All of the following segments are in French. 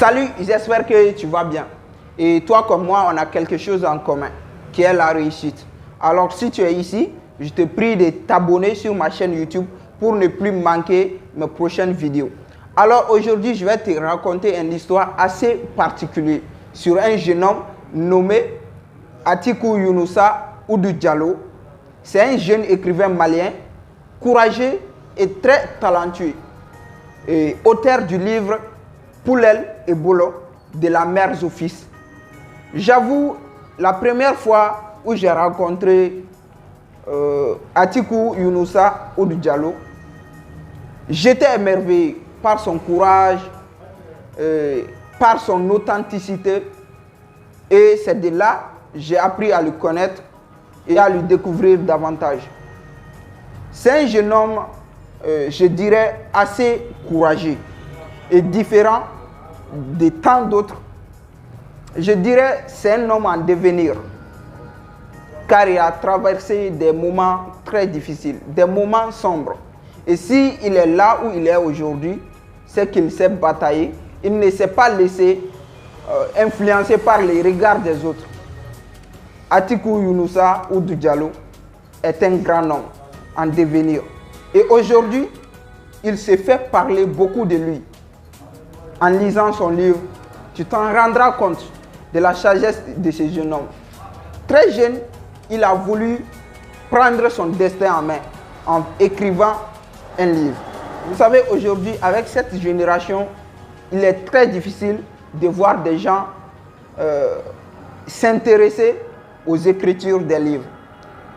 Salut, j'espère que tu vas bien. Et toi comme moi, on a quelque chose en commun, qui est la réussite. Alors si tu es ici, je te prie de t'abonner sur ma chaîne YouTube pour ne plus manquer mes prochaines vidéos. Alors aujourd'hui, je vais te raconter une histoire assez particulière sur un jeune homme nommé Atikou Younoussa Oudou Diallo. C'est un jeune écrivain malien, courageux et très talentueux. Et auteur du livre Poulel et Bolo de la mère au fils. J'avoue, la première fois où j'ai rencontré Atikou Younoussa Oudou Diallo, j'étais émerveillé par son courage, par son authenticité. Et c'est de là que j'ai appris à le connaître et à le découvrir davantage. C'est un jeune homme, je dirais, assez courageux et différent de tant d'autres. Je dirais c'est un homme en devenir, car il a traversé des moments très difficiles, des moments sombres. Et s'il est là où il est aujourd'hui, c'est qu'il s'est bataillé, il ne s'est pas laissé influencer par les regards des autres. Atikou Younoussa Oudou Diallo est un grand homme en devenir. Et aujourd'hui, il se fait parler beaucoup de lui. En lisant son livre, tu t'en rendras compte de la sagesse de ce jeune homme. Très jeune, il a voulu prendre son destin en main en écrivant un livre. Vous savez, aujourd'hui, avec cette génération, il est très difficile de voir des gens s'intéresser aux écritures des livres.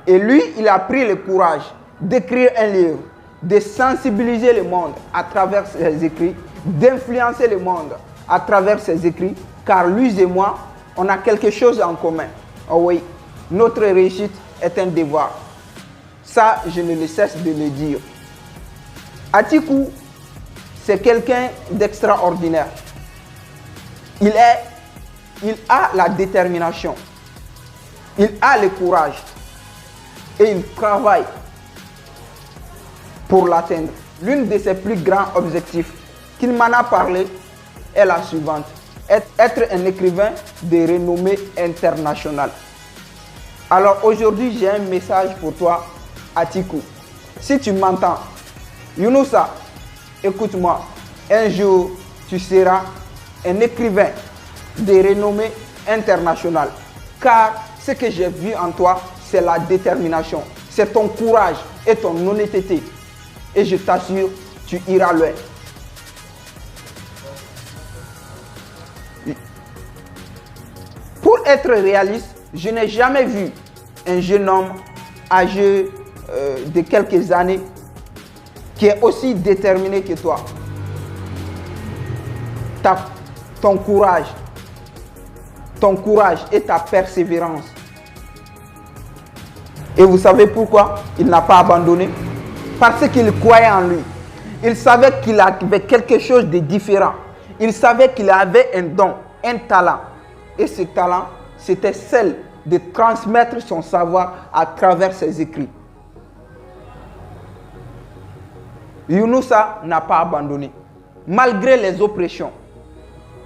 Et lui, il a pris le courage d'écrire un livre, de sensibiliser le monde à travers ses écrits, d'influencer le monde à travers ses écrits, car lui et moi, on a quelque chose en commun. Oh oui, notre réussite est un devoir. Ça, je ne le cesse de le dire. Atikou, c'est quelqu'un d'extraordinaire. Il a la détermination, il a le courage et il travaille pour l'atteindre. L'une de ses plus grands objectifs qu'il m'en a parlé est la suivante: être un écrivain de renommée internationale. Alors aujourd'hui, j'ai un message pour toi, Atikou. Si tu m'entends, Younoussa, écoute-moi. Un jour, tu seras un écrivain de renommée internationale. Car ce que j'ai vu en toi, c'est la détermination, c'est ton courage et ton honnêteté. Et je t'assure, tu iras loin. Pour être réaliste, je n'ai jamais vu un jeune homme âgé de quelques années qui est aussi déterminé que toi. Ton courage et ta persévérance. Et vous savez pourquoi il n'a pas abandonné? Parce qu'il croyait en lui. Il savait qu'il avait quelque chose de différent. Il savait qu'il avait un don, un talent. Et ce talent, c'était celle de transmettre son savoir à travers ses écrits. Younoussa n'a pas abandonné. Malgré les oppressions,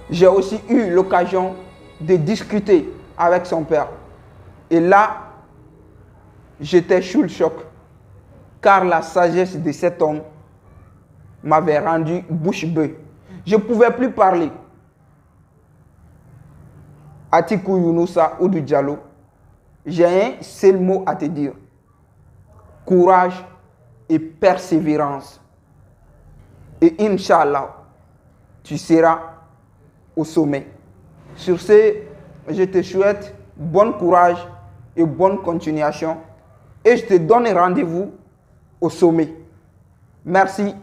j'ai aussi eu l'occasion de discuter avec son père. Et là, j'étais sous le choc. Car la sagesse de cet homme m'avait rendu bouche bée. Je ne pouvais plus parler. Atikou Younoussa Oudou Diallo, j'ai un seul mot à te dire: courage et persévérance. Et Inch'Allah, tu seras au sommet. Sur ce, je te souhaite bon courage et bonne continuation. Et je te donne rendez-vous au sommet. Merci.